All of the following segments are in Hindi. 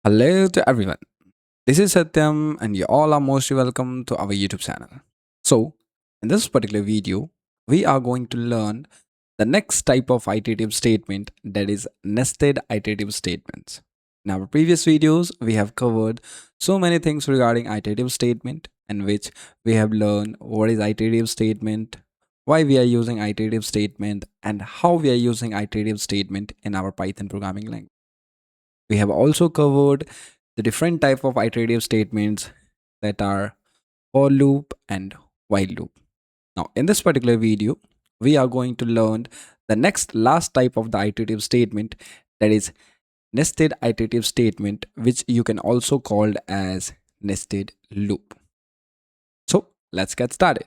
Hello to everyone. This is Satyam, and you all are most welcome to our YouTube channel. So, in this particular video, we are going to learn the next type of iterative statement, that is nested iterative statements. In our previous videos, we have covered so many things regarding iterative statement, in which we have learned what is iterative statement, why we are using iterative statement, and how we are using iterative statement in our Python programming language. We have also covered the different type of iterative statements, that are for loop and while loop. Now, in this particular video, we are going to learn the next last type of the iterative statement, that is nested iterative statement, which you can also called as nested loop. So let's get started.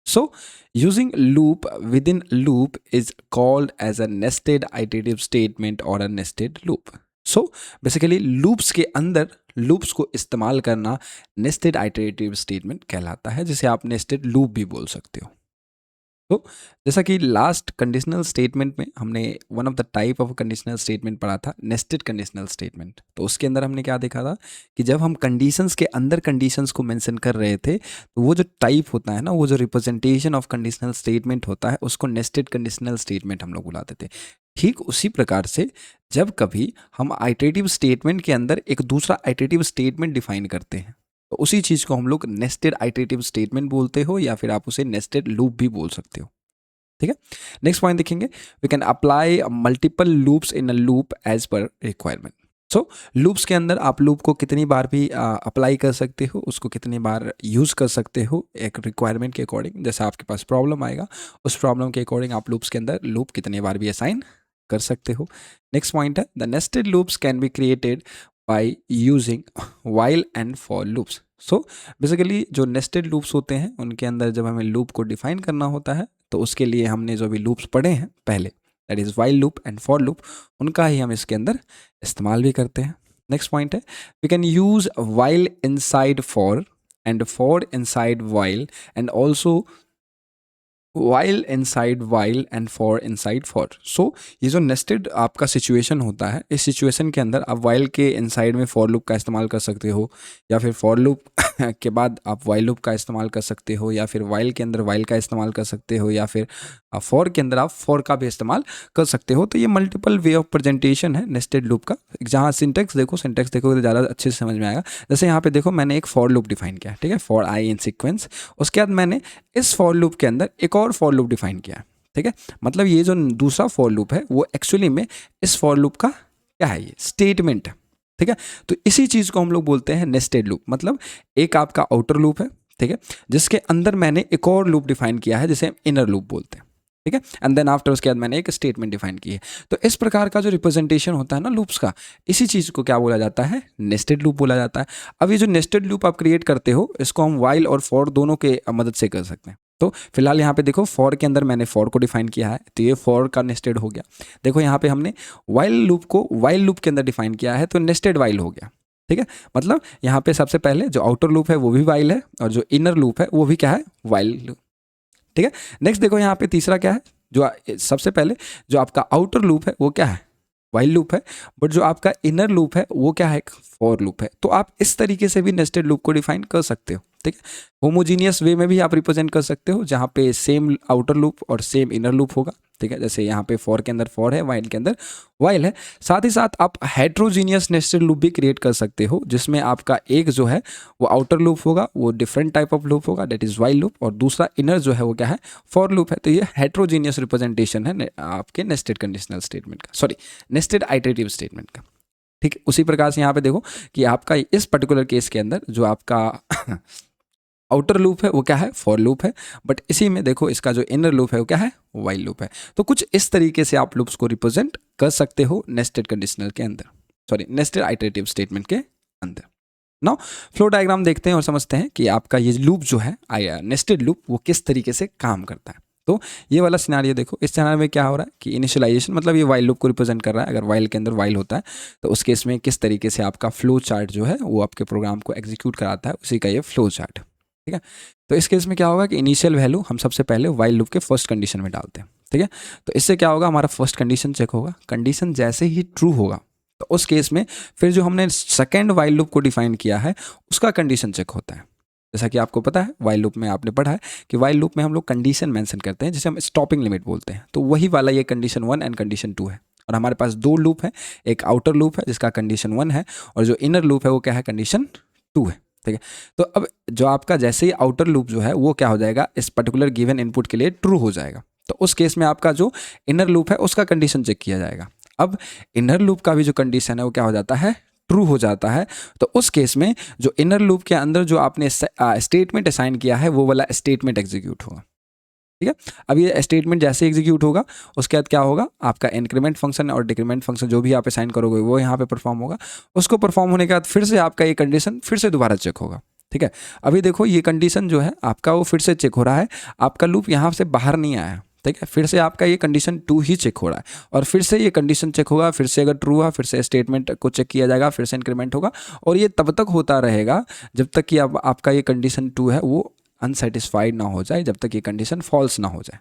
So using loop within loop is called as a nested iterative statement or a nested loop. So basically loops के अंदर लूप्स को इस्तेमाल करना नेस्टेड आइटरेटिव स्टेटमेंट कहलाता है, जिसे आप नेस्टेड लूप भी बोल सकते हो। तो जैसा कि लास्ट कंडीशनल स्टेटमेंट में हमने one of the type of conditional statement पढ़ा था, नेस्टेड कंडीशनल स्टेटमेंट। तो उसके अंदर हमने क्या देखा था कि जब हम कंडीशंस के अंदर कंडीशंस को मेंशन कर रहे थे, तो वो जो टाइप होता है ना, वो जो रिप्रेजेंटेशन ऑफ कंडीशनल स्टेटमेंट होता है, उसको नेस्टेड कंडीशनल स्टेटमेंट हम लोग बुलाते थे। ठीक उसी प्रकार से जब कभी हम आइटरेटिव स्टेटमेंट के अंदर एक दूसरा आइटरेटिव स्टेटमेंट डिफाइन करते हैं, तो उसी चीज़ को हम लोग नेस्टेड आइटरेटिव स्टेटमेंट बोलते हो, या फिर आप उसे नेस्टेड लूप भी बोल सकते हो। ठीक है, नेक्स्ट पॉइंट देखेंगे, we can apply multiple loops in a loop as per requirement. So loops के अंदर आप लूप को कितनी बार भी अप्लाई कर सकते हो, उसको कितनी बार यूज़ कर सकते हो, एक रिक्वायरमेंट के अकॉर्डिंग। जैसा आपके पास प्रॉब्लम आएगा, उस प्रॉब्लम के अकॉर्डिंग आप लूप्स के अंदर लूप कितनी बार भी असाइन कर सकते हो। नेक्स्ट पॉइंट है, the nested loops can be created by using while and for loops. So basically जो नेस्टेड लूप्स होते हैं, उनके अंदर जब हमें लूप को डिफाइन करना होता है, तो उसके लिए हमने जो भी लूप्स पढ़े हैं पहले, that is while loop and for loop, उनका ही हम इसके अंदर इस्तेमाल भी करते हैं। नेक्स्ट पॉइंट है, we can use while inside for and for inside while, and also while inside while and for inside for. So ये जो नेस्टेड आपका सिचुएशन होता है, इस सिचुएशन के अंदर आप वाइल के इनसाइड में फॉर लूप का इस्तेमाल कर सकते हो, या फिर फॉर लूप के बाद आप वाइल लूप का इस्तेमाल कर सकते हो, या फिर वाइल के अंदर वाइल का इस्तेमाल कर सकते हो, या फिर फॉर के अंदर आप फॉर का भी इस्तेमाल कर सकते हो। तो ये मल्टीपल वे ऑफ प्रेजेंटेशन है नेस्टेड लूप का। जहाँ सिंटेक्स देखो तो ज़्यादा अच्छे से समझ में आएगा। जैसे यहाँ पे देखो, मैंने एक फॉर लूप डिफाइन किया, ठीक है, फॉर आई इन सीक्वेंस। उसके बाद मैंने इस फॉर लूप के अंदर एक और फॉर लूप डिफाइन किया, ठीक है। मतलब ये जो दूसरा फॉर लूप है, वो एक्चुअली में इस फॉर लूप का क्या है, ये स्टेटमेंट है, ठीक है। तो इसी चीज़ को हम लोग बोलते हैं नेस्टेड लूप। मतलब एक आपका आउटर लूप है, ठीक है, जिसके अंदर मैंने एक और लूप डिफाइन किया है, जिसे हम इनर लूप बोलते हैं, ठीक है। एंड देन आफ्टर उसके बाद मैंने एक स्टेटमेंट डिफाइन की है। तो इस प्रकार का जो रिप्रेजेंटेशन होता है ना लूप्स का, इसी चीज़ को क्या बोला जाता है, नेस्टेड लूप बोला जाता है। अब ये जो नेस्टेड लूप आप क्रिएट करते हो, इसको हम वाइल और फॉर दोनों के मदद से कर सकते हैं। तो फिलहाल यहाँ पे देखो, फॉर के अंदर मैंने फॉर को डिफाइन किया है, तो ये फॉर का नेस्टेड हो गया। देखो यहाँ पे हमने वाइल लूप को वाइल लूप के अंदर डिफाइन किया है, तो नेस्टेड वाइल हो गया, ठीक है। मतलब यहाँ पे सबसे पहले जो आउटर लूप है वो भी वाइल है, और जो इनर लूप है वो भी क्या है, वाइल लूप, ठीक है। नेक्स्ट देखो यहाँ पे तीसरा क्या है, जो सबसे पहले जो आपका आउटर लूप है वो क्या है, वाइल लूप है, बट जो आपका इनर लूप है वो क्या है, फॉर लूप है। तो आप इस तरीके से भी नेस्टेड लूप को डिफाइन कर सकते हो, ठीक है। होमोजीनियस वे में भी आप रिप्रेजेंट कर सकते हो, जहाँ पे सेम आउटर लूप और सेम इनर लूप होगा, ठीक है। जैसे यहाँ पे फॉर के अंदर फॉर है, वाइल के अंदर वाइल है। साथ ही साथ आप हेट्रोजीनियस नेस्टेड लूप भी क्रिएट कर सकते हो, जिसमें आपका एक जो है वो आउटर लूप होगा, वो डिफरेंट टाइप ऑफ लूप होगा, दैट इज़ वाइल लूप, और दूसरा इनर जो है वो क्या है, फॉर लूप है। तो ये हेट्रोजीनियस रिप्रेजेंटेशन है आपके नेस्टेड कंडीशनल स्टेटमेंट का, सॉरी नेस्टेड आइटरेटिव स्टेटमेंट का, ठीक है। उसी प्रकार से यहाँ पे देखो कि आपका इस पर्टिकुलर केस के अंदर जो आपका आउटर लूप है वो क्या है, फॉर लूप है, बट इसी में देखो इसका जो इनर लूप है वो क्या है, वाइल लूप है। तो कुछ इस तरीके से आप लूप्स को रिप्रेजेंट कर सकते हो नेस्टेड कंडीशनल के अंदर, सॉरी नेस्टेड आइटरेटिव स्टेटमेंट के अंदर। नाउ फ्लो डायग्राम देखते हैं और समझते हैं कि आपका ये लूप जो है नेस्टेड लूप, वो किस तरीके से काम करता है। तो ये वाला सिनारियो देखो, इस सिनारियो में क्या हो रहा है कि इनिशियलाइजेशन, मतलब ये वाइल लूप को रिप्रेजेंट कर रहा है। अगर वाइल के अंदर वाइल होता है, तो उस केस में किस तरीके से आपका फ्लो चार्ट जो है वो आपके प्रोग्राम को एग्जीक्यूट कराता है, उसी का ये फ्लो चार्ट, ठीक है। तो इस केस में क्या होगा कि इनिशियल वैल्यू हम सबसे पहले वाइल लूप के फर्स्ट कंडीशन में डालते हैं, ठीक है। तो इससे क्या होगा, हमारा फर्स्ट कंडीशन चेक होगा। कंडीशन जैसे ही ट्रू होगा, तो उस केस में फिर जो हमने सेकेंड वाइल लूप को डिफाइन किया है उसका कंडीशन चेक होता है। जैसा कि आपको पता है वाइल लूप में आपने पढ़ा है कि वाइल लूप में हम लोग कंडीशन मेंशन करते हैं जिसे हम स्टॉपिंग लिमिट बोलते हैं। तो वही वाला ये कंडीशन 1 एंड कंडीशन 2 है। और हमारे पास दो लूप है, एक आउटर लूप है जिसका कंडीशन 1 है और जो इनर लूप है वो क्या है, कंडीशन 2 है। ठीक है, तो अब जो आपका जैसे ही आउटर लूप जो है वो क्या हो जाएगा, इस पर्टिकुलर गिवन इनपुट के लिए ट्रू हो जाएगा। तो उस केस में आपका जो इनर लूप है उसका कंडीशन चेक किया जाएगा। अब इनर लूप का भी जो कंडीशन है वो क्या हो जाता है, ट्रू हो जाता है। तो उस केस में जो इनर लूप के अंदर जो आपने स्टेटमेंट असाइन किया है वो वाला स्टेटमेंट एग्जीक्यूट होगा। ठीक है, अब ये स्टेटमेंट जैसे एग्जीक्यूट होगा उसके बाद क्या होगा, आपका इंक्रीमेंट फंक्शन और डिक्रीमेंट फंक्शन जो भी आप असाइन करोगे वो यहाँ पे परफॉर्म होगा। उसको परफॉर्म होने के बाद फिर से आपका ये कंडीशन फिर से दोबारा चेक होगा। ठीक है, अभी देखो ये कंडीशन जो है आपका वो फिर से चेक हो रहा है, आपका लूप यहाँ से बाहर नहीं आया। ठीक है, फिर से आपका ये कंडीशन 2 ही चेक हो रहा है और फिर से ये कंडीशन चेक होगा, फिर से अगर ट्रू हुआ फिर से स्टेटमेंट को चेक किया जाएगा, फिर से इंक्रीमेंट होगा और ये तब तक होता रहेगा जब तक कि अब आपका ये कंडीशन 2 है वो अनसेटिस्फाइड ना हो जाए, जब तक ये कंडीशन फॉल्स ना हो जाए।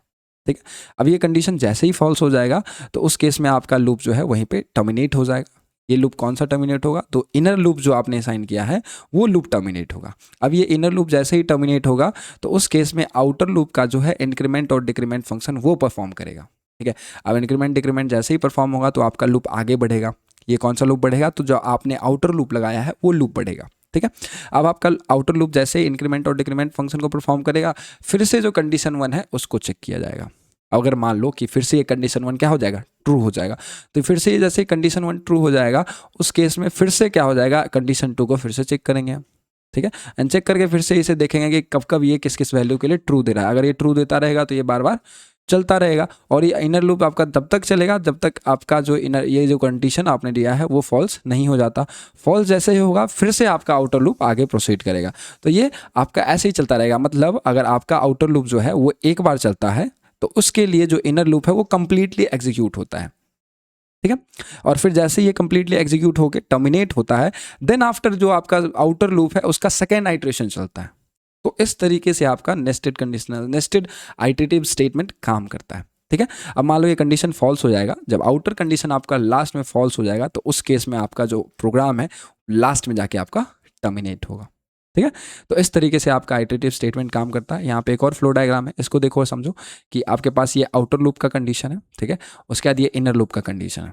ठीक है, अब ये कंडीशन जैसे ही फॉल्स हो जाएगा तो उस केस में आपका लूप जो है वहीं पे टर्मिनेट हो जाएगा। ये लूप कौन सा टर्मिनेट होगा, तो इनर लूप जो आपने असाइन किया है वो लूप टर्मिनेट होगा। अब ये इनर लूप जैसे ही टर्मिनेट होगा तो उस केस में आउटर लूप का जो है इंक्रीमेंट और डिक्रीमेंट फंक्शन वो परफॉर्म करेगा। ठीक है, अब इंक्रीमेंट डिक्रीमेंट जैसे ही परफॉर्म होगा तो आपका लूप आगे बढ़ेगा। ये कौन सा लूप बढ़ेगा, तो जो आपने आउटर लूप लगाया है वो लूप बढ़ेगा। ठीक है, अब आपका आउटर लूप जैसे इंक्रीमेंट और डिक्रीमेंट फंक्शन को परफॉर्म करेगा, फिर से जो कंडीशन 1 है उसको चेक किया जाएगा। अगर मान लो कि फिर से ये कंडीशन 1 क्या हो जाएगा, ट्रू हो जाएगा, तो फिर से जैसे कंडीशन 1 ट्रू हो जाएगा उस केस में फिर से क्या हो जाएगा, कंडीशन 2 को फिर से चेक करेंगे हम। ठीक है, एंड चेक करके फिर से इसे देखेंगे कि कब कब ये किस किस वैल्यू के लिए ट्रू दे रहा है। अगर ये ट्रू देता रहेगा तो ये बार बार चलता रहेगा और ये इनर लूप आपका तब तक चलेगा जब तक आपका जो इनर ये जो कंडीशन आपने दिया है वो फॉल्स नहीं हो जाता। फॉल्स जैसे ही होगा फिर से आपका आउटर लूप आगे प्रोसीड करेगा। तो ये आपका ऐसे ही चलता रहेगा। मतलब अगर आपका आउटर लूप जो है वो एक बार चलता है तो उसके लिए जो इनर लूप है वो कंप्लीटली एग्जीक्यूट होता है। ठीक है, और फिर जैसे ये कंप्लीटली एग्जीक्यूट होकर टर्मिनेट होता है, देन आफ्टर जो आपका आउटर लूप है उसका सेकेंड आइट्रेशन चलता है। तो इस तरीके से आपका nested conditional nested iterative statement काम करता है। ठीक है, अब मान लो ये कंडीशन फॉल्स हो जाएगा, जब आउटर कंडीशन आपका लास्ट में फॉल्स हो जाएगा तो उस केस में आपका जो प्रोग्राम है लास्ट में जाके आपका टर्मिनेट होगा। ठीक है, तो इस तरीके से आपका आइटरेटिव स्टेटमेंट काम करता है। यहाँ पे एक और फ्लो डायग्राम है, इसको देखो और समझो कि आपके पास ये आउटर लूप का कंडीशन है। ठीक है, उसके बाद ये इनर लूप का कंडीशन है।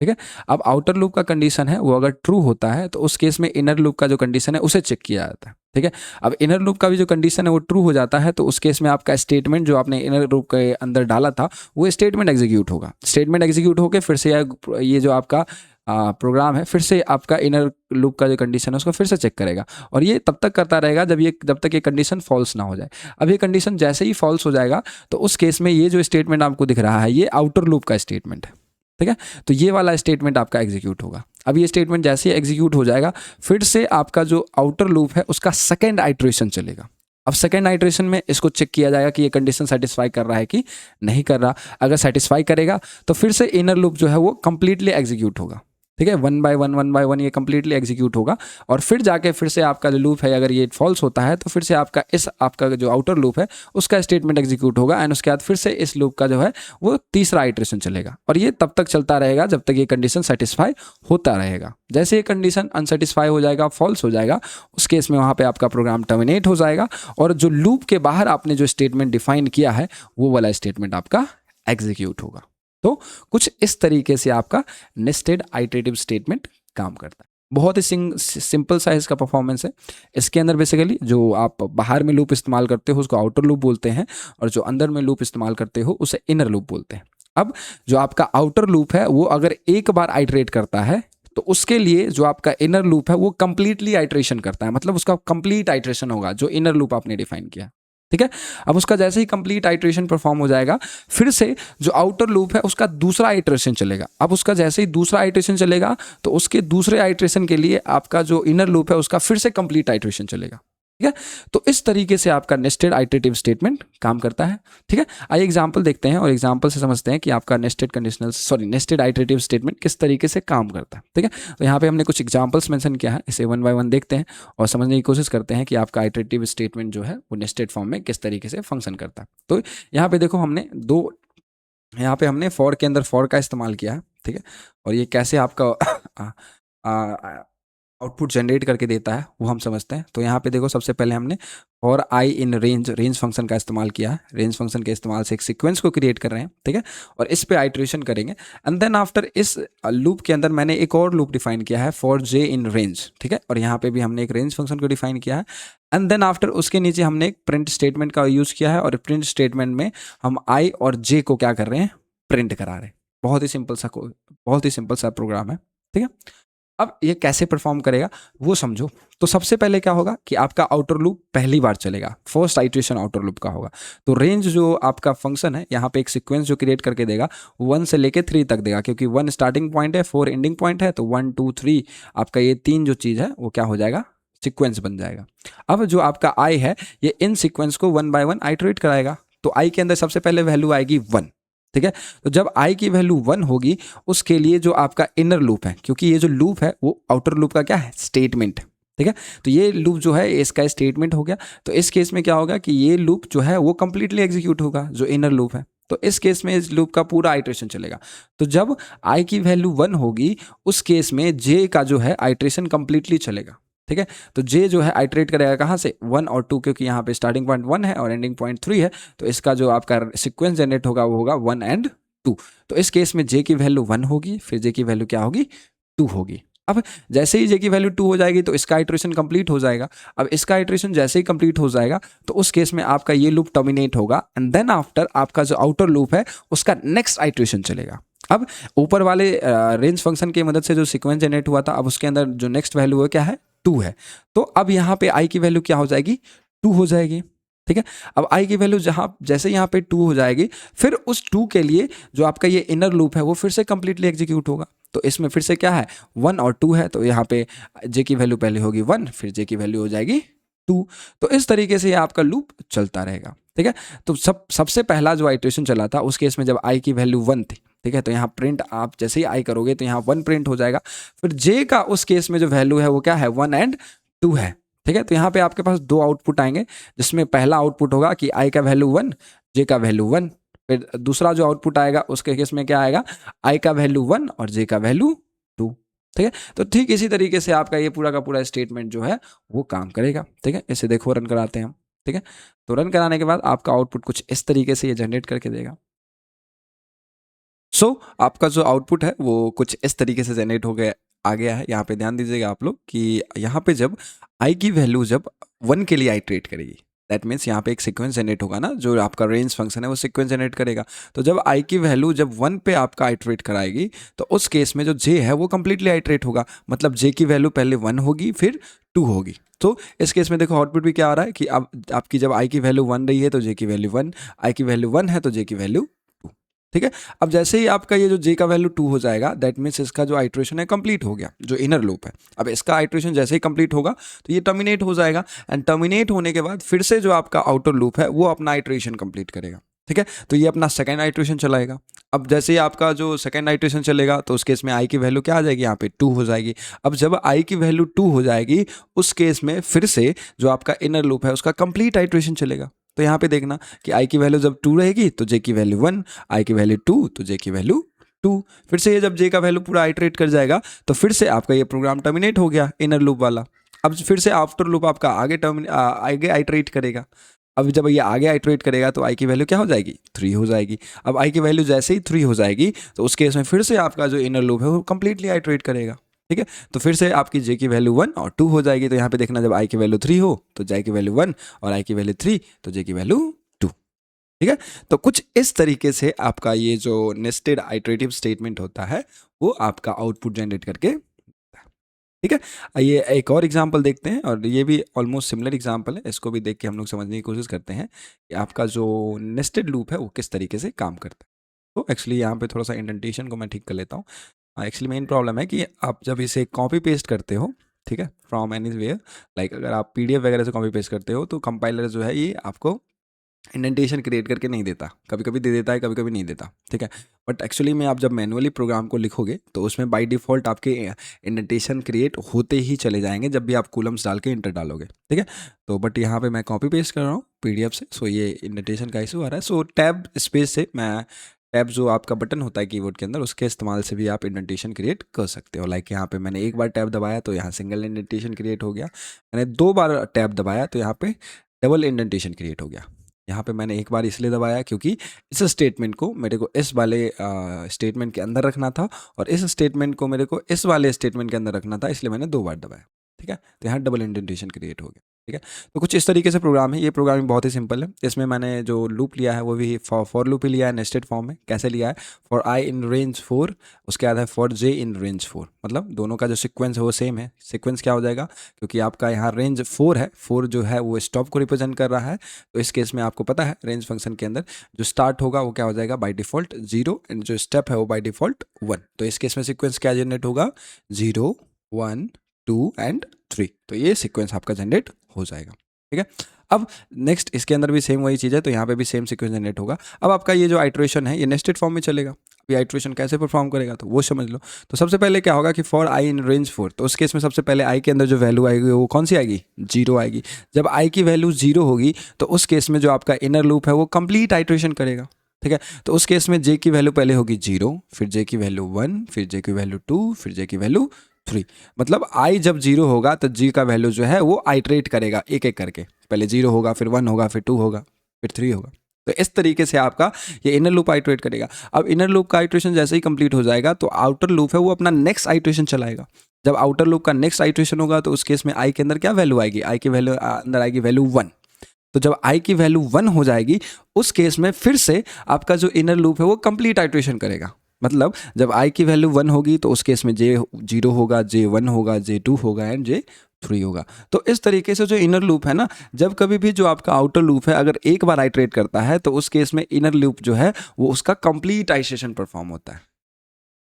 ठीक है, अब आउटर लूप का कंडीशन है वो अगर ट्रू होता है तो उस केस में इनर लूप का जो कंडीशन है उसे चेक किया जाता है। ठीक है, अब इनर लूप का भी जो कंडीशन है वो ट्रू हो जाता है तो उस केस में आपका स्टेटमेंट जो आपने इनर लूप के अंदर डाला था वो स्टेटमेंट एग्जीक्यूट होगा। स्टेटमेंट एग्जीक्यूट होकर फिर से ये जो आपका प्रोग्राम है फिर से आपका इनर लूप का जो कंडीशन है उसको फिर से चेक करेगा और ये तब तक करता रहेगा जब तक ये कंडीशन फॉल्स ना हो जाए। अब ये कंडीशन जैसे ही फॉल्स हो जाएगा तो उस केस में ये जो स्टेटमेंट आपको दिख रहा है ये आउटर लूप का स्टेटमेंट है। ठीक है, तो ये वाला स्टेटमेंट आपका एग्जीक्यूट होगा। अब ये स्टेटमेंट जैसे ही एग्जीक्यूट हो जाएगा फिर से आपका जो आउटर लूप है उसका सेकेंड आइट्रेशन चलेगा। अब सेकेंड आइट्रेशन में इसको चेक किया जाएगा कि ये कंडीशन सेटिस्फाई कर रहा है कि नहीं कर रहा। अगर सेटिस्फाई करेगा तो फिर से इनर लूप जो है वो कंप्लीटली एग्जीक्यूट होगा। ठीक है, वन बाय वन ये कंप्लीटली एग्जीक्यूट होगा और फिर जाके फिर से आपका जो लूप है अगर ये फॉल्स होता है तो फिर से आपका जो आउटर लूप है उसका स्टेटमेंट एग्जीक्यूट होगा एंड उसके बाद फिर से इस लूप का जो है वो तीसरा आइट्रेशन चलेगा और ये तब तक चलता रहेगा जब तक ये कंडीशन सेटिस्फाई होता रहेगा। जैसे ये कंडीशन अनसेटिस्फाई हो जाएगा, फॉल्स हो जाएगा, उस केस में वहाँ पे आपका प्रोग्राम टर्मिनेट हो जाएगा और जो लूप के बाहर आपने जो स्टेटमेंट डिफाइन किया है वो वाला स्टेटमेंट आपका एग्जीक्यूट होगा। तो कुछ इस तरीके से आपका नेस्टेड आइटरेटिव स्टेटमेंट काम करता है। बहुत ही सिंपल सा इसका परफॉर्मेंस है। इसके अंदर बेसिकली जो आप बाहर में लूप इस्तेमाल करते हो उसको आउटर लूप बोलते हैं और जो अंदर में लूप इस्तेमाल करते हो उसे इनर लूप बोलते हैं। अब जो आपका आउटर लूप है वो अगर एक बार आइटरेट करता है तो उसके लिए जो आपका इनर लूप है वो कंप्लीटली आइटरेशन करता है, मतलब उसका कंप्लीट आइटरेशन होगा जो इनर लूप आपने डिफाइन किया। ठीक है, अब उसका जैसे ही कंप्लीट आइटरेशन परफॉर्म हो जाएगा फिर से जो आउटर लूप है उसका दूसरा आइटरेशन चलेगा। अब उसका जैसे ही दूसरा आइटरेशन चलेगा तो उसके दूसरे आइटरेशन के लिए आपका जो इनर लूप है उसका फिर से कंप्लीट आइटरेशन चलेगा। ठीक है, तो इस तरीके से आपका नेस्टेड आइटरेटिव स्टेटमेंट काम करता है। ठीक है, आइए एग्जांपल देखते हैं और एग्जांपल से समझते हैं कि आपका नेस्टेड आइटरेटिव स्टेटमेंट किस तरीके से काम करता है। ठीक है, तो यहाँ पे हमने कुछ एग्जांपल्स मेंशन किया है, इसे वन बाय वन देखते हैं और समझने की कोशिश करते हैं कि आपका आइटरेटिव स्टेटमेंट जो है वो नेस्टेड फॉर्म में किस तरीके से फंक्शन करता है। तो यहाँ पे देखो हमने फॉर के अंदर फॉर का इस्तेमाल किया है। ठीक है, और ये कैसे आपका आउटपुट जनरेट करके देता है वो हम समझते हैं। तो यहाँ पे देखो सबसे पहले हमने for I in range function का इस्तेमाल किया है। रेंज फंक्शन के इस्तेमाल से एक सीक्वेंस को क्रिएट कर रहे हैं, ठीक है, और इस पे आइट्रेशन करेंगे। एंड देन आफ्टर इस लूप के अंदर मैंने एक और लूप डिफाइन किया है फॉर जे इन रेंज, ठीक है, और यहाँ पे भी हमने एक रेंज फंक्शन को डिफाइन किया है। एंड देन आफ्टर उसके नीचे हमने एक प्रिंट स्टेटमेंट का यूज़ किया है, और प्रिंट स्टेटमेंट में हम आई और जे को क्या कर रहे हैं, प्रिंट करा रहे हैं। बहुत ही सिंपल सा प्रोग्राम है, ठीक है। अब ये कैसे परफॉर्म करेगा वो समझो। तो सबसे पहले क्या होगा कि आपका आउटर लूप पहली बार चलेगा, फर्स्ट आइट्रेशन आउटर लूप का होगा। तो रेंज जो आपका फंक्शन है यहाँ पे एक सीक्वेंस जो क्रिएट करके देगा 1 से लेके 3 तक देगा, क्योंकि 1 स्टार्टिंग पॉइंट है, 4 एंडिंग पॉइंट है, तो 1 2 3 आपका ये 3 जो चीज़ है वो क्या हो जाएगा, सीक्वेंस बन जाएगा। अब जो आपका आई है ये इन सीक्वेंस को 1 बाय 1 आइट्रेट कराएगा। तो आई के अंदर सबसे पहले वैल्यू आएगी 1, ठीक है। तो जब आई की वैल्यू 1 होगी उसके लिए जो आपका इनर लूप है, क्योंकि ये जो लूप है वो आउटर लूप का क्या है, स्टेटमेंट, ठीक है। तो ये लूप जो है इसका स्टेटमेंट हो गया। तो इस केस में क्या होगा कि ये लूप जो है वो कंप्लीटली एग्जीक्यूट होगा, जो इनर लूप है। तो इस केस में इस लूप का पूरा आइट्रेशन चलेगा। तो जब आई की वैल्यू 1 होगी उस केस में जे का जो है आइट्रेशन कंप्लीटली चलेगा, ठीक है। तो जे जो है आइट्रेट करेगा कहाँ से, 1 और 2, क्योंकि यहाँ पे स्टार्टिंग पॉइंट 1 है और एंडिंग पॉइंट 3 है। तो इसका जो आपका सीक्वेंस जनरेट होगा वो होगा 1 एंड 2। तो इस केस में जे की वैल्यू 1 होगी, फिर जे की वैल्यू क्या होगी, 2 होगी। अब जैसे ही जे की वैल्यू 2 हो जाएगी तो इसका आइट्रेशन कंप्लीट हो जाएगा। अब इसका आइट्रेशन जैसे ही कंप्लीट हो जाएगा तो उस केस में आपका ये लूप टर्मिनेट होगा। एंड देन आफ्टर आपका जो आउटर लूप है उसका नेक्स्ट आइट्रेशन चलेगा। अब ऊपर वाले रेंज फंक्शन की मदद से जो सीक्वेंस जनरेट हुआ था, अब उसके अंदर जो नेक्स्ट वैल्यू है क्या है, 2 है। तो अब यहाँ पे आई की वैल्यू क्या हो जाएगी, 2 हो जाएगी, ठीक है। अब आई की वैल्यू जैसे यहाँ पे 2 हो जाएगी, फिर उस 2 के लिए जो आपका ये इनर लूप है वो फिर से कंप्लीटली एग्जीक्यूट होगा। तो इसमें फिर से क्या है, 1 और 2 है। तो यहाँ पे जे की वैल्यू पहले होगी 1, फिर जे की वैल्यू हो जाएगी 2। तो इस तरीके से ये आपका लूप चलता रहेगा, ठीक है। तो सबसे पहला जो आइट्रेशन चला था उस केस में जब आई की वैल्यू 1 थी, ठीक है, तो यहाँ प्रिंट आप जैसे ही आई करोगे तो यहाँ 1 प्रिंट हो जाएगा। फिर जे का उस केस में जो वैल्यू है वो क्या है, 1 एंड 2 है, ठीक है। तो यहाँ पे आपके पास 2 आउटपुट आएंगे, जिसमें पहला आउटपुट होगा कि आई का वैल्यू 1, जे का वैल्यू 1। फिर दूसरा जो आउटपुट आएगा उसके केस में क्या आएगा, आई का वैल्यू 1 और जे का वैल्यू 2, ठीक है। तो ठीक इसी तरीके से आपका ये पूरा का पूरा स्टेटमेंट जो है वो काम करेगा, ठीक है। इसे देखो रन कराते हैं हम, ठीक है। तो रन कराने के बाद आपका आउटपुट कुछ इस तरीके से ये जनरेट करके देगा। आपका जो आउटपुट है वो कुछ इस तरीके से जनरेट हो गया आ गया है। यहाँ पे ध्यान दीजिएगा आप लोग कि यहाँ पे जब आई की वैल्यू जब 1 के लिए आइट्रेट करेगी, दैट मीन्स यहाँ पे एक सीक्वेंस जनरेट होगा ना, जो आपका रेंज फंक्शन है वो सीक्वेंस जनरेट करेगा। तो जब आई की वैल्यू जब 1 पे आपका आइट्रेट कराएगी तो उस केस में जो जे है वो कंप्लीटली आइट्रेट होगा, मतलब जे की वैल्यू पहले 1 होगी फिर 2 होगी। तो इस केस में देखो आउटपुट भी क्या आ रहा है कि अब आपकी जब आई की वैल्यू 1 रही है तो जे की वैल्यू 1, आई की वैल्यू 1 है तो जे की वैल्यू 2, ठीक है। अब जैसे ही आपका ये जो जे का वैल्यू 2 हो जाएगा, दैट मीन्स इसका जो आइट्रेशन है कंप्लीट हो गया, जो इनर लूप है। अब इसका आइट्रेशन जैसे ही कंप्लीट होगा तो ये टर्मिनेट हो जाएगा। एंड टर्मिनेट होने के बाद फिर से जो आपका आउटर लूप है वो अपना आइट्रेशन कंप्लीट करेगा, ठीक है। तो ये अपना सेकंड आइट्रेशन चलाएगा। अब जैसे ही आपका जो सेकंड आइट्रेशन चलेगा तो उस केस में आई की वैल्यू क्या आ जाएगी, यहाँ पे 2 हो जाएगी। अब जब आई की वैल्यू 2 हो जाएगी उस केस में फिर से जो आपका इनर लूप है उसका कंप्लीट आइट्रेशन चलेगा। तो यहाँ पे देखना कि आई की वैल्यू जब 2 रहेगी तो जे की वैल्यू 1, आई की वैल्यू 2 तो जे की वैल्यू 2। फिर से ये जब जे का वैल्यू पूरा आइट्रेट कर जाएगा तो फिर से आपका ये प्रोग्राम टर्मिनेट हो गया इनर लूप वाला। अब फिर से आफ्टर लूप आपका आगे आइट्रेट करेगा। अब जब ये आगे आइट्रेट करेगा तो आई की वैल्यू क्या हो जाएगी, 3 हो जाएगी। अब आई की वैल्यू जैसे ही 3 हो जाएगी तो उस केस में फिर से आपका जो इनर लूप है वो कंप्लीटली आइट्रेट करेगा, ठीक है। तो फिर से आपकी जे की वैल्यू 1 और 2 हो जाएगी। तो यहाँ पे देखना जब आई की वैल्यू 3 हो तो जे की वैल्यू 1 और आई की वैल्यू 3 तो जे की वैल्यू 2, ठीक है। तो कुछ इस तरीके से आपका ये जो नेस्टेड आइट्रेटिव स्टेटमेंट होता है वो आपका आउटपुट जनरेट करके, ठीक है। ये एक और एग्जांपल देखते हैं और ये भी ऑलमोस्ट सिमिलर एग्जांपल है। इसको भी देख के हम लोग समझने की कोशिश करते हैं कि आपका जो नेस्टेड लूप है वो किस तरीके से काम करता है। तो एक्चुअली यहाँ पे थोड़ा सा इंडेंटेशन को मैं ठीक कर लेता हूँ। एक्चुअली मेन प्रॉब्लम है कि आप जब इसे कॉपी पेस्ट करते हो, ठीक है, फ्रॉम एनीवेयर, लाइक अगर आप पीडीएफ वगैरह से कॉपी पेस्ट करते हो तो कंपाइलर जो है ये आपको इंडेंटेशन क्रिएट करके नहीं देता, कभी कभी दे देता है, कभी कभी नहीं देता, ठीक है। बट एक्चुअली में आप जब मैनुअली प्रोग्राम को लिखोगे तो उसमें बाय डिफ़ॉल्ट आपके इंडेंटेशन क्रिएट होते ही चले जाएंगे जब भी आप कॉलम्स डाल के इंटर डालोगे, ठीक है। तो बट यहाँ पे मैं कॉपी पेस्ट कर रहा हूँ पीडीएफ से, सो ये इंडेंटेशन का इशू आ रहा है। सो टैब स्पेस से मैं टैब जो आपका बटन होता है कीबोर्ड के अंदर, उसके इस्तेमाल से भी आप इंडेंटेशन क्रिएट कर सकते हो। लाइक यहाँ पे मैंने एक बार टैब दबाया तो यहाँ सिंगल इंडेंटेशन क्रिएट हो गया, मैंने 2 बार टैब दबाया तो यहाँ पे डबल इंडेंटेशन क्रिएट हो गया। यहाँ पे मैंने एक बार इसलिए दबाया क्योंकि इस स्टेटमेंट को मेरे को इस वाले स्टेटमेंट के अंदर रखना था, और इस स्टेटमेंट को मेरे को इस वाले स्टेटमेंट के अंदर रखना था, इसलिए मैंने 2 बार दबाया। ठीक है, तो यहाँ डबल इंडेंटेशन क्रिएट हो गया। ठीक है, तो कुछ इस तरीके से प्रोग्राम है। ये प्रोग्रामिंग बहुत ही सिंपल है। इसमें मैंने जो लूप लिया है वो भी फॉर लूप ही लिया है, नेस्टेड फॉर्म में। कैसे लिया है? फॉर आई इन रेंज 4, उसके बाद है फॉर जे इन रेंज 4। मतलब दोनों का जो सीक्वेंस है वो सेम है। सीक्वेंस क्या हो जाएगा? क्योंकि आपका यहाँ रेंज 4 है, 4 जो है वो स्टॉप को रिप्रेजेंट कर रहा है, तो इस केस में आपको पता है रेंज फंक्शन के अंदर जो स्टार्ट होगा वो क्या हो जाएगा? बाई डिफॉल्ट 0, एंड जो स्टेप है वो बाई डिफॉल्ट 1। तो इस केस में सीक्वेंस क्या जनरेट होगा? 0, 1, 2 एंड 3। तो ये सीक्वेंस आपका जनरेट हो जाएगा। ठीक है, अब नेक्स्ट इसके अंदर भी सेम वही चीज़ है, तो यहाँ पे भी सेम सीक्वेंस जनरेट होगा। अब आपका ये जो आइट्रेशन है ये नेस्टेड फॉर्म में चलेगा। ये आइट्रेशन कैसे परफॉर्म करेगा तो वो समझ लो। तो सबसे पहले क्या होगा कि फॉर आई इन रेंज 4, तो उस केस में सबसे पहले आई के अंदर जो वैल्यू आएगी वो कौन सी आएगी? 0 आएगी। जब आई की वैल्यू 0 होगी तो उस केस में जो आपका इनर लूप है वो कंप्लीट आइट्रेशन करेगा। ठीक है, तो उस केस में जे की वैल्यू पहले होगी 0, फिर जे की वैल्यू 1, फिर जे की वैल्यू 2, फिर जे की वैल्यू 3। मतलब आई जब 0 होगा तो जी का वैल्यू जो है वो आइट्रेट करेगा एक एक करके। पहले 0 होगा, फिर 1 होगा, फिर 2 होगा, फिर 3 होगा। तो इस तरीके से आपका ये इनर लूप आइट्रेट करेगा। अब इनर लूप का आइट्रेशन जैसे ही कंप्लीट हो जाएगा तो आउटर लूप है वो अपना नेक्स्ट आइट्रेशन चलाएगा। जब आउटर लूप का नेक्स्ट आइट्रेशन होगा तो उस केस में आई के अंदर क्या वैल्यू आएगी? आई की वैल्यू अंदर आएगी वैल्यू 1। तो जब आई की वैल्यू 1 हो जाएगी उस केस में फिर से आपका जो इनर लूप है वो कंप्लीट आइट्रेशन करेगा। मतलब जब आई की वैल्यू 1 होगी तो उस केस में जे 0 होगा, जे 1 होगा, जे 2 होगा एंड जे 3 होगा। तो इस तरीके से जो इनर लूप है ना, जब कभी भी जो आपका आउटर लूप है अगर एक बार आइट्रेट करता है तो उस केस में इनर लूप जो है वो उसका कंप्लीट आइट्रेशन परफॉर्म होता है।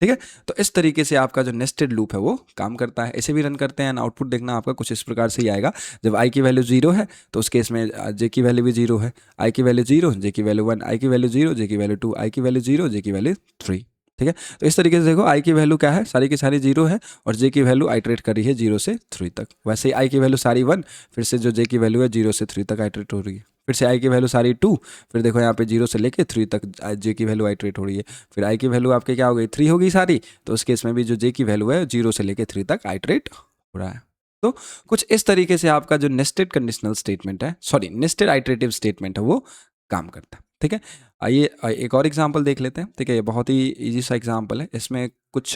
ठीक है, तो इस तरीके से आपका जो नेस्टेड लूप है वो काम करता है। ऐसे भी रन करते हैं, आउटपुट देखना आपका कुछ इस प्रकार से ही आएगा। जब आई की वैल्यू 0 है तो उस केस में जे की वैल्यू भी 0 है, आई की वैल्यू 0, जे की वैल्यू 1, आई की वैल्यू 0, जे की वैल्यू 2, आई की वैल्यू 0, जे की वैल्यू 3। ठीक है, तो इस तरीके से देखो आई की वैल्यू क्या है? सारी की सारी 0 है, और जे की वैल्यू आइट्रेट कर रही है 0 से 3 तक। वैसे ही आई की वैल्यू सारी 1, फिर से जो जे की वैल्यू है 0 से 3 तक आइट्रेट हो रही है। फिर से आई की वैल्यू सारी 2, फिर देखो यहाँ पे 0 से लेके 3 तक जे की वैल्यू आइट्रेट हो रही है। फिर आई की वैल्यू आपके क्या हो गई? 3 होगी सारी, तो उस केस में भी जो जे की वैल्यू है 0 से लेके 3 तक आइट्रेट हो रहा है। तो कुछ इस तरीके से आपका जो नेस्टेड कंडीशनल स्टेटमेंट है, सॉरी नेस्टेड आइट्रेटिव स्टेटमेंट है, वो काम करता है। ठीक है, आइए एक और एग्जांपल देख लेते हैं। ठीक है, ये बहुत ही इजी सा एग्जांपल है, इसमें कुछ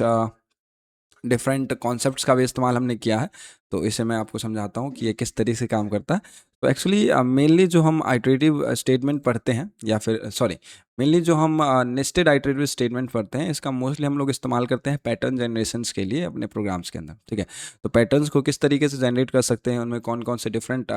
डिफरेंट कॉन्सेप्ट्स का भी इस्तेमाल हमने किया है, तो इसे मैं आपको समझाता हूँ कि ये किस तरीके से काम करता है। तो एक्चुअली मेनली जो हम आइट्रेटिव स्टेटमेंट पढ़ते हैं, या फिर सॉरी मेनली जो हम नेस्टेड आइट्रेटिव स्टेटमेंट पढ़ते हैं, इसका मोस्टली हम लोग इस्तेमाल करते हैं पैटर्न जनरेशंस के लिए अपने प्रोग्राम्स के अंदर। ठीक है, तो पैटर्न्स को किस तरीके से जनरेट कर सकते हैं, उनमें कौन कौन से डिफरेंट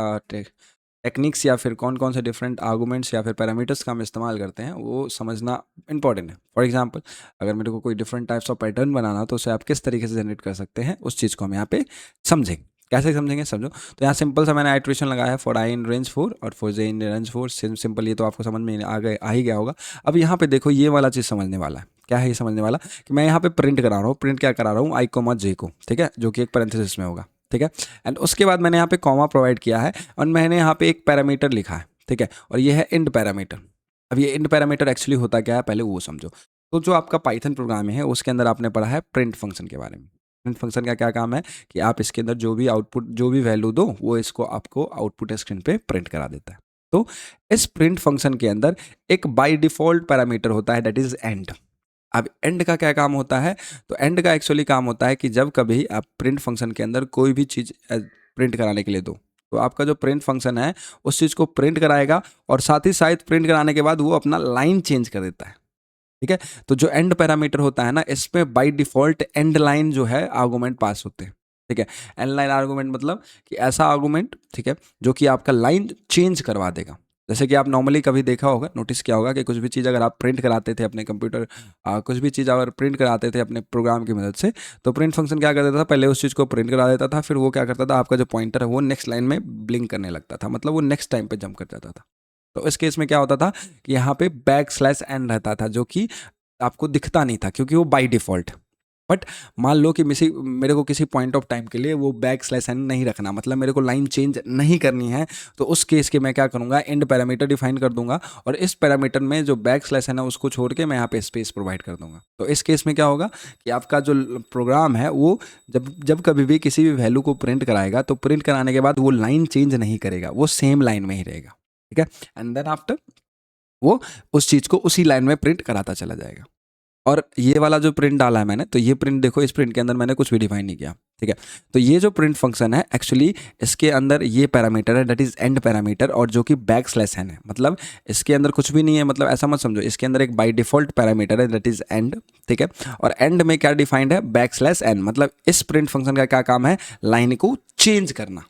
टेक्निक्स या फिर कौन कौन से डिफरेंट आर्गूमेंट्स या फिर पैरामीटर्स का हम इस्तेमाल करते हैं, वो समझना इंपॉर्टेंट है। फॉर एग्जांपल अगर मेरे को कोई डिफरेंट टाइप्स ऑफ पैटर्न बनाना तो उसे आप किस तरीके से जनरेट कर सकते हैं, उस चीज़ को हम यहाँ पे समझेंगे। कैसे समझेंगे समझो। तो यहाँ सिंपल सा मैंने आइट्रेशन लगाया है फॉर आई इन रेंज 4 और for J in range 4। Simple, ये तो आपको समझ में आ ही गया होगा। अब यहाँ पे देखो ये वाला चीज़ समझने वाला है। क्या है ये समझने वाला? कि मैं यहाँ पे प्रिंट करा रहा हूँ। प्रिंट क्या करा रहा हूँ? आई कोमा जे को। ठीक है, जो कि एक पैरेंथेसिस में होगा। ठीक है, एंड उसके बाद मैंने यहाँ पे कॉमा प्रोवाइड किया है और मैंने यहाँ पे एक पैरामीटर लिखा है। ठीक है, और ये है इंड पैरामीटर। अब ये इंड पैरामीटर एक्चुअली होता क्या है पहले वो समझो। तो जो आपका पाइथन प्रोग्राम है उसके अंदर आपने पढ़ा है प्रिंट फंक्शन के बारे में। प्रिंट फंक्शन का क्या काम है कि आप इसके अंदर जो भी आउटपुट, जो भी वैल्यू दो वो इसको आपको आउटपुट स्क्रीन पे प्रिंट करा देता है। तो इस प्रिंट फंक्शन के अंदर एक बाय डिफॉल्ट पैरामीटर होता है, दैट इज एंड। अब एंड का क्या काम होता है? तो एंड का एक्चुअली काम होता है कि जब कभी आप प्रिंट फंक्शन के अंदर कोई भी चीज़ प्रिंट कराने के लिए दो, तो आपका जो प्रिंट फंक्शन है उस चीज़ को प्रिंट कराएगा, और साथ ही साथ प्रिंट कराने के बाद वो अपना लाइन चेंज कर देता है। ठीक है, तो जो एंड पैरामीटर होता है ना, इसमें बाय डिफॉल्ट एंड लाइन जो है आर्गूमेंट पास होते हैं। ठीक है, एंड लाइन आर्गूमेंट मतलब कि ऐसा आर्गूमेंट, ठीक है, जो कि आपका लाइन चेंज करवा देगा। जैसे कि आप नॉर्मली कभी देखा होगा, नोटिस किया होगा कि कुछ भी चीज़ अगर आप प्रिंट कराते थे अपने कंप्यूटर, कुछ भी चीज़ अगर प्रिंट कराते थे अपने प्रोग्राम की मदद से, तो प्रिंट फंक्शन क्या कर देता था? पहले उस चीज़ को प्रिंट करा देता था, फिर वो क्या करता था, आपका जो पॉइंटर है वो नेक्स्ट लाइन में ब्लिंक करने लगता था, मतलब वो नेक्स्ट टाइम पे जंप कर जाता था। तो इस केस में क्या होता था कि यहाँ पे बैक स्लैश एन रहता था, जो कि आपको दिखता नहीं था क्योंकि वो बाई डिफ़ॉल्ट बट मान लो कि मेरे को किसी पॉइंट ऑफ टाइम के लिए वो बैक स्लैश एन नहीं रखना, मतलब मेरे को लाइन चेंज नहीं करनी है, तो उस केस के मैं क्या करूँगा, एंड पैरामीटर डिफाइन कर दूंगा और इस पैरामीटर में जो बैक स्लैश एन है उसको छोड़ के मैं यहाँ पे स्पेस प्रोवाइड कर दूंगा। तो इस केस में क्या होगा कि आपका जो प्रोग्राम है वो जब जब कभी भी किसी भी वैल्यू को प्रिंट कराएगा तो प्रिंट कराने के बाद वो लाइन चेंज नहीं करेगा, वो सेम लाइन में ही रहेगा, ठीक है। एंड देन आफ्टर वो उस चीज़ को उसी लाइन में प्रिंट कराता चला जाएगा। और ये वाला जो प्रिंट डाला है मैंने, तो ये प्रिंट देखो, इस प्रिंट के अंदर मैंने कुछ भी डिफाइन नहीं किया, ठीक है। तो ये जो प्रिंट फंक्शन है एक्चुअली इसके अंदर ये पैरामीटर है, दैट इज एंड पैरामीटर, और जो कि बैक स्लैश एन है, मतलब इसके अंदर कुछ भी नहीं है, मतलब ऐसा मत समझो, इसके अंदर एक बाय डिफॉल्ट पैरामीटर है दैट इज एंड, ठीक है। और एंड में क्या डिफाइंड है, बैक स्लैश एन, मतलब इस प्रिंट फंक्शन का क्या काम है, लाइन को चेंज करना,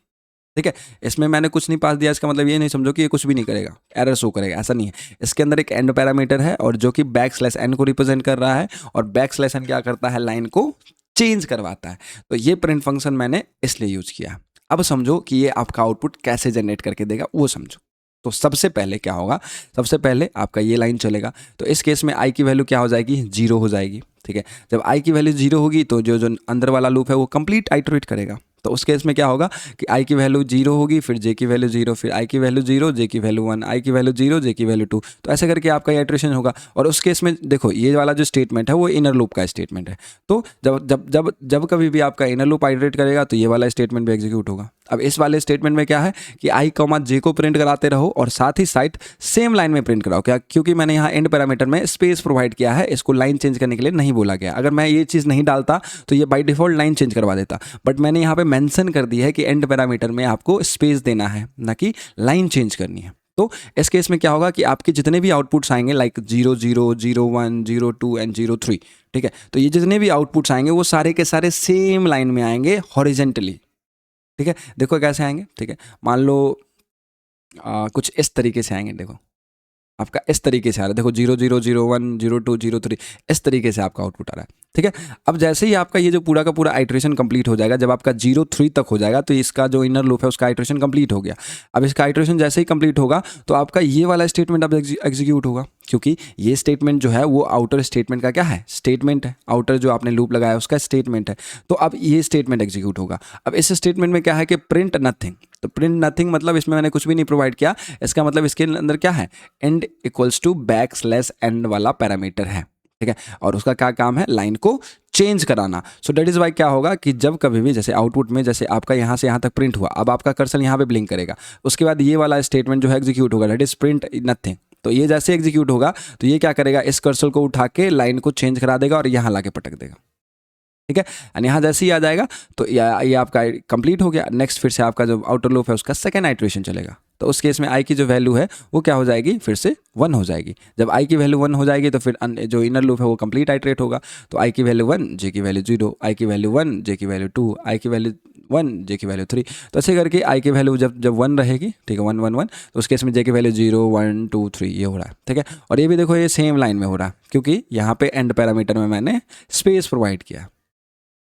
ठीक है। इसमें मैंने कुछ नहीं पास दिया, इसका मतलब ये नहीं समझो कि ये कुछ भी नहीं करेगा, एरर शो करेगा, ऐसा नहीं है। इसके अंदर एक एंड पैरामीटर है और जो कि बैक स्लैश एन को रिप्रेजेंट कर रहा है, और बैक स्लैश एन क्या करता है, लाइन को चेंज करवाता है। तो ये प्रिंट फंक्शन मैंने इसलिए यूज किया। अब समझो कि ये आपका आउटपुट कैसे जनरेट करके देगा, वो समझो। तो सबसे पहले क्या होगा, सबसे पहले आपका ये लाइन चलेगा, तो इस केस में आई की वैल्यू क्या हो जाएगी, 0 हो जाएगी, ठीक है। जब आई की वैल्यू 0 होगी तो जो जो अंदर वाला लूप है वो कंप्लीट आइटरेट करेगा। तो उस केस में क्या होगा कि आई की वैल्यू 0 होगी, फिर जे की वैल्यू 0, फिर आई की वैल्यू 0, जे की वैल्यू 1, आई की वैल्यू 0, जे की वैल्यू 2, तो ऐसे करके आपका ये इटरेशन होगा। और उस केस में देखो ये वाला जो स्टेटमेंट है वो इनर लूप का स्टेटमेंट है, तो जब जब जब जब कभी भी आपका इनर लूप आइटरेट करेगा तो ये वाला स्टेटमेंट भी एग्जीक्यूट होगा। अब इस वाले स्टेटमेंट में क्या है कि आई कॉमा जे को प्रिंट कराते रहो और साथ ही साथ सेम लाइन में प्रिंट कराओ, क्या, क्योंकि मैंने यहाँ एंड पैरामीटर में स्पेस प्रोवाइड किया है, इसको लाइन चेंज करने के लिए नहीं बोला गया। अगर मैं ये चीज़ नहीं डालता तो ये बाय डिफॉल्ट लाइन चेंज करवा देता, बट मैंने यहाँ पे मेंशन कर दी है कि एंड पैरामीटर में आपको स्पेस देना है, ना कि लाइन चेंज करनी है। तो इस केस में क्या होगा कि आपके जितने भी आउटपुट्स आएंगे लाइक 0 0 0 1 0 2 एंड 0 3, ठीक है, तो ये जितने भी आउटपुट्स आएंगे वो सारे के सारे सेम लाइन में आएंगे हॉरिजेंटली, ठीक है। देखो कैसे आएंगे, ठीक है, मान लो कुछ इस तरीके से आएंगे, देखो आपका इस तरीके से आ रहा है, देखो 0 0 0 1 0 2 0 3, इस तरीके से आपका आउटपुट आ रहा है, ठीक है। अब जैसे ही आपका ये जो पूरा का पूरा आइट्रेशन कंप्लीट हो जाएगा, जब आपका 0 3 तक हो जाएगा तो इसका जो इनर लूप है उसका आइट्रेशन कंप्लीट हो गया। अब इसका आइट्रेशन जैसे ही कंप्लीट होगा तो आपका ये वाला स्टेटमेंट अब एग्जीक्यूट होगा, क्योंकि ये स्टेटमेंट जो है वो आउटर स्टेटमेंट का क्या है, स्टेटमेंट है, आउटर जो आपने लूप लगाया उसका स्टेटमेंट है। तो अब ये स्टेटमेंट एग्जीक्यूट होगा। अब इस स्टेटमेंट में क्या है कि प्रिंट नथिंग, तो प्रिंट नथिंग मतलब इसमें मैंने कुछ भी नहीं प्रोवाइड किया, इसका मतलब इसके अंदर क्या है, end equals to back slash end वाला पैरामीटर है, ठीक है। और उसका क्या काम है, लाइन को चेंज कराना। सो दैट इज वाई क्या होगा कि जब कभी भी जैसे आउटपुट में जैसे आपका यहाँ से यहाँ तक प्रिंट हुआ, अब आपका कर्सर यहाँ पे ब्लिंक करेगा, उसके बाद ये वाला स्टेटमेंट जो है एग्जीक्यूट होगा, दैट इज प्रिंट नथिंग। तो ये जैसे एग्जीक्यूट होगा तो ये क्या करेगा, इस कर्सर को उठा के लाइन को चेंज करा देगा और यहाँ ला के पटक देगा, ठीक है। एंड यहाँ जैसे ही आ जाएगा तो ये आपका कंप्लीट हो गया। नेक्स्ट फिर से आपका जो आउटर लूप है उसका सेकंड आइट्रेशन चलेगा, तो उस केस में आई की जो वैल्यू है वो क्या हो जाएगी, फिर से 1 हो जाएगी। जब आई की वैल्यू 1 हो जाएगी तो फिर जो इनर लूप है वो कंप्लीट आइट्रेट होगा, तो आई की वैल्यू 1, जे की वैल्यू 0, आई की वैल्यू 1, जे की वैल्यू 2, आई की वैल्यू 1, जे की वैल्यू 3, तो ऐसे करके आई की वैल्यू जब जब 1 रहेगी, ठीक है, 1 1 1, तो उस केस में जे की वैल्यू 0 1 2 3 ये हो रहा है, ठीक है। और ये भी देखो ये सेम लाइन में हो रहा है, क्योंकि यहाँ पे एंड पैरामीटर में मैंने स्पेस प्रोवाइड किया,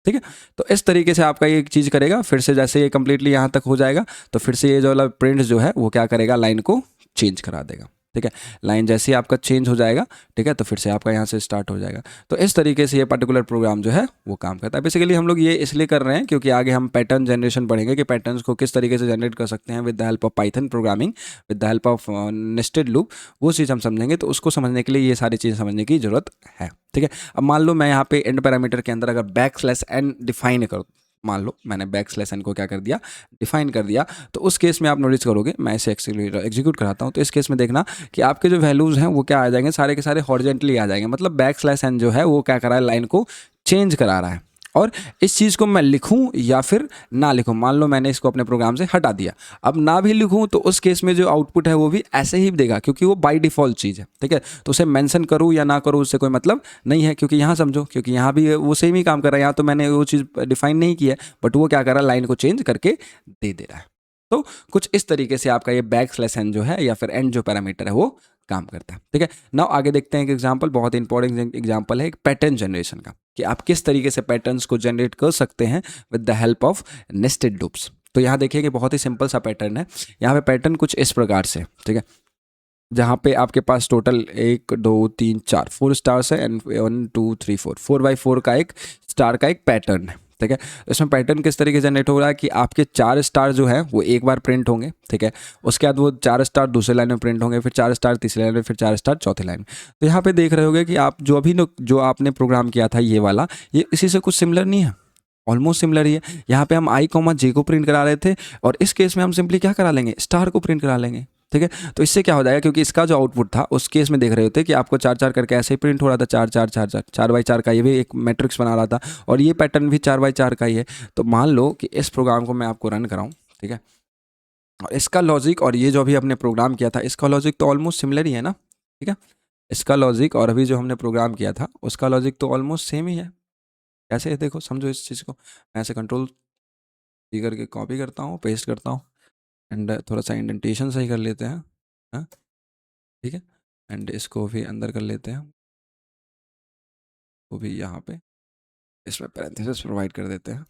ठीक है। तो इस तरीके से आपका ये चीज़ करेगा। फिर से जैसे ये कंप्लीटली यहाँ तक हो जाएगा तो फिर से ये जो वाला प्रिंट जो है वो क्या करेगा, लाइन को चेंज करा देगा, ठीक है। लाइन जैसे ही आपका चेंज हो जाएगा, ठीक है, तो फिर से आपका यहाँ से स्टार्ट हो जाएगा। तो इस तरीके से ये पर्टिकुलर प्रोग्राम जो है वो काम करता है। बेसिकली हम लोग ये इसलिए कर रहे हैं क्योंकि आगे हम पैटर्न जनरेशन पढ़ेंगे कि पैटर्न्स को किस तरीके से जनरेट कर सकते हैं with the help of Python programming, with the help of nested loop, वो चीज़ हम समझेंगे। तो उसको समझने के लिए ये सारी चीज़ें समझने की जरूरत है, ठीक है। अब मान लो मैं यहाँ पे एंड पैरामीटर के अंदर अगर बैक स्लैश एन डिफाइन करूँ, मान लो मैंने बैक स्लैश एन को क्या कर दिया, डिफाइन कर दिया, तो उस केस में आप नोटिस करोगे, मैं इसे एग्जीक्यूट कराता हूँ, तो इस केस में देखना कि आपके जो वैल्यूज़ हैं वो क्या आ जाएंगे, सारे के सारे हॉरिजेंटली आ जाएंगे। मतलब बैक स्लैश एन जो है वो क्या करा है, लाइन को चेंज करा रहा है। और इस चीज़ को मैं लिखूं या फिर ना लिखूं, मान लो मैंने इसको अपने प्रोग्राम से हटा दिया, अब ना भी लिखूं तो उस केस में जो आउटपुट है वो भी ऐसे ही देगा, क्योंकि वो बाय डिफ़ॉल्ट चीज़ है, ठीक है। तो उसे मेंशन करूं या ना करूं उससे कोई मतलब नहीं है, क्योंकि यहाँ समझो, क्योंकि यहाँ भी वो सेम ही काम कर रहा है। यहाँ तो मैंने वो चीज़ डिफाइन नहीं की है, बट वो क्या कर रहा है, लाइन को चेंज करके दे रहा है। तो कुछ इस तरीके से आपका ये बैक स्लैश एन जो है या फिर एंड जो पैरामीटर है वो काम करता है, ठीक है। नाउ आगे देखते हैं एक एग्जांपल, बहुत इंपॉर्टेंट एग्जांपल है एक पैटर्न जनरेशन का, कि आप किस तरीके से पैटर्न्स को जनरेट कर सकते हैं with the help of nested loops. तो यहाँ देखिए कि बहुत ही सिंपल सा पैटर्न है। यहाँ पे पैटर्न कुछ इस प्रकार से, ठीक है, जहाँ पे आपके पास टोटल 1 2 3 4 4 स्टार्स है एंड 1 2 3 4 4x4 का एक स्टार का एक पैटर्न है। ठीक है, इसमें पैटर्न किस तरीके से जनरेट हो रहा है कि आपके 4 स्टार जो है वो एक बार प्रिंट होंगे। ठीक है, उसके बाद वो 4 स्टार दूसरे लाइन में प्रिंट होंगे, फिर 4 स्टार तीसरी लाइन में, फिर 4 स्टार चौथी लाइन में। तो यहाँ पे देख रहे होगे कि आप जो अभी जो आपने प्रोग्राम किया था ये वाला, ये इसी से कुछ सिमिलर नहीं है, ऑलमोस्ट सिमिलर ही है। यहाँ पे हम आई कॉमा जे को प्रिंट करा रहे थे और इस केस में हम सिंपली क्या करा लेंगे, स्टार को प्रिंट करा लेंगे। ठीक है, तो इससे क्या हो जाएगा, क्योंकि इसका जो आउटपुट था उस केस में देख रहे होते कि आपको 4 4 करके ऐसे ही प्रिंट हो रहा था, 4 4 4 4 4x4 का, ये भी एक मैट्रिक्स बना रहा था और ये पैटर्न भी 4x4 का ही है। तो मान लो कि इस प्रोग्राम को मैं आपको रन कराऊँ। ठीक है, और इसका लॉजिक और ये जो अभी हमने प्रोग्राम किया था इसका लॉजिक तो ऑलमोस्ट सिमिलर ही है ना। ठीक है, इसका लॉजिक और अभी जो हमने प्रोग्राम किया था उसका लॉजिक तो ऑलमोस्ट सेम ही है। कैसे है देखो, समझो इस चीज़ को। मैं ऐसे कंट्रोल सी करके कॉपी करता हूँ, पेस्ट करता हूँ एंड थोड़ा सा इंडेंटेशन सही कर लेते हैं। हाँ, ठीक है, एंड इसको भी अंदर कर लेते हैं, वो भी यहाँ पे इसमें पैरेंथेसिस प्रोवाइड कर देते हैं।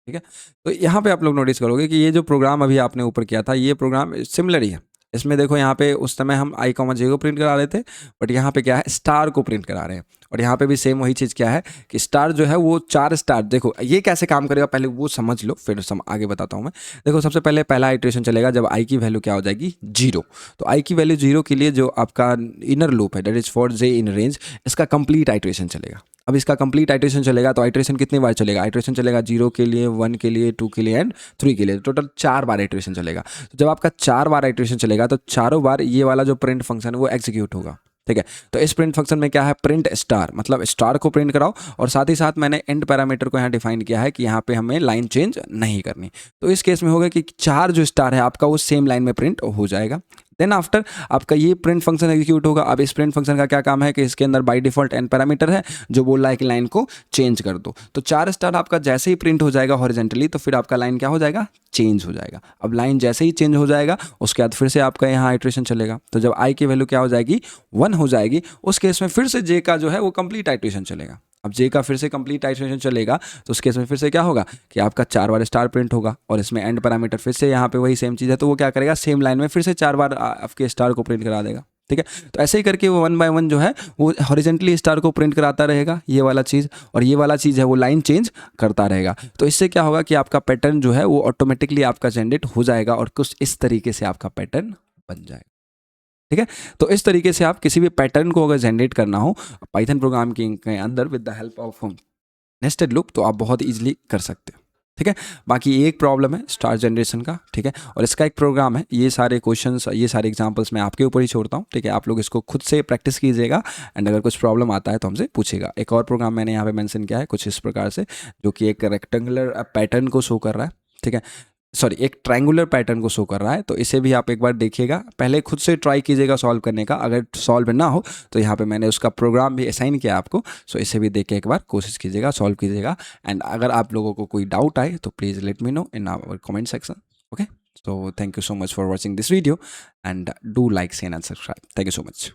ठीक है, तो यहाँ पे आप लोग नोटिस करोगे कि ये जो प्रोग्राम अभी आपने ऊपर किया था ये प्रोग्राम सिमिलर ही है। इसमें देखो यहाँ पे उस समय हम आई कॉमा जे को प्रिंट करा रहे थे, बट यहाँ पे क्या है, स्टार को प्रिंट करा रहे हैं। और यहाँ पे भी सेम वही चीज़ क्या है कि स्टार जो है वो 4 स्टार, देखो ये कैसे काम करेगा पहले वो समझ लो, फिर आगे बताता हूँ मैं। देखो सबसे पहले पहला इटरेशन चलेगा जब आई की वैल्यू क्या हो जाएगी, 0। तो आई की वैल्यू 0 के लिए जो आपका इनर लूप है, that is for J in range, इसका कंप्लीट आइट्रेशन चलेगा। अब इसका कंप्लीट आइट्रेशन चलेगा तो आइट्रेशन कितनी बार चलेगा, आइट्रेशन चलेगा 0 के लिए, 1 के लिए, 2 के लिए एंड 3 के लिए, टोटल 4 बार आइट्रेशन चलेगा। तो जब आपका 4 बार आइट्रेशन चलेगा तो चारों बार ये वाला जो प्रिंट फंक्शन है वो एग्जीक्यूट होगा। ठीक है, तो इस प्रिंट फंक्शन में क्या है, प्रिंट स्टार, मतलब स्टार को प्रिंट कराओ और साथ ही साथ मैंने एंड पैरामीटर को यहाँ डिफाइन किया है कि यहाँ पे हमें लाइन चेंज नहीं करनी। तो इस केस में होगा कि 4 जो स्टार है आपका वो सेम लाइन में प्रिंट हो जाएगा। देन आफ्टर आपका ये प्रिंट फंक्शन एग्जीक्यूट होगा। अब इस प्रिंट फंक्शन का क्या काम है कि इसके अंदर बाय डिफॉल्ट एंड पैरामीटर है जो बोल रहा है कि लाइन को चेंज कर दो। तो 4 स्टार आपका जैसे ही प्रिंट हो जाएगा हॉरिजेंटली तो फिर आपका लाइन क्या हो जाएगा, चेंज हो जाएगा। अब लाइन जैसे ही चेंज हो जाएगा उसके बाद फिर से आपका यहाँ आइट्रेशन चलेगा। तो जब आई की वैल्यू क्या हो जाएगी, 1 हो जाएगी, उस केस में फिर से जे का जो है वो कंप्लीट आइट्रेशन चलेगा। अब जे का फिर से कंप्लीट आइट्रेशन चलेगा तो उस केस में फिर से क्या होगा कि आपका 4 बार स्टार प्रिंट होगा और इसमें एंड पैरामीटर फिर से यहाँ पे वही सेम चीज़ है, तो वो क्या करेगा, सेम लाइन में फिर से 4 बार आपके स्टार को प्रिंट करा देगा। ठीक है, तो ऐसे ही करके वो 1 बाय 1 जो है वो हॉरिजेंटली स्टार को प्रिंट कराता रहेगा, ये वाला चीज़, और ये वाला चीज़ है वो लाइन चेंज करता रहेगा। तो इससे क्या होगा कि आपका पैटर्न जो है वो ऑटोमेटिकली आपका जनरेट हो जाएगा और कुछ इस तरीके से आपका पैटर्न बन जाएगा। ठीक है, तो इस तरीके से आप किसी भी पैटर्न को अगर जनरेट करना हो पाइथन प्रोग्राम के अंदर with the help of nested loop तो आप बहुत इजीली कर सकते हो। ठीक है, बाकी एक प्रॉब्लम है स्टार जनरेशन का। ठीक है, और इसका एक प्रोग्राम है, ये सारे क्वेश्चंस ये सारे एग्जांपल्स मैं आपके ऊपर ही छोड़ता हूँ। ठीक है, आप लोग इसको खुद से प्रैक्टिस कीजिएगा एंड अगर कुछ प्रॉब्लम आता है तो हमसे पूछेगा। एक और प्रोग्राम मैंने यहाँ पे मेंशन किया है कुछ इस प्रकार से, जो कि एक रेक्टेंगुलर पैटर्न को शो कर रहा है। ठीक है, सॉरी एक ट्रायंगुलर पैटर्न को शो कर रहा है, तो इसे भी आप एक बार देखिएगा, पहले खुद से ट्राई कीजिएगा सॉल्व करने का। अगर सॉल्व ना हो तो यहाँ पे मैंने उसका प्रोग्राम भी असाइन किया आपको, सो इसे भी देख के एक बार कोशिश कीजिएगा, सॉल्व कीजिएगा। एंड अगर आप लोगों को कोई डाउट आए तो please let me know in our comment section. Okay, so thank you so much for watching this video and do like share and subscribe. Thank you so much.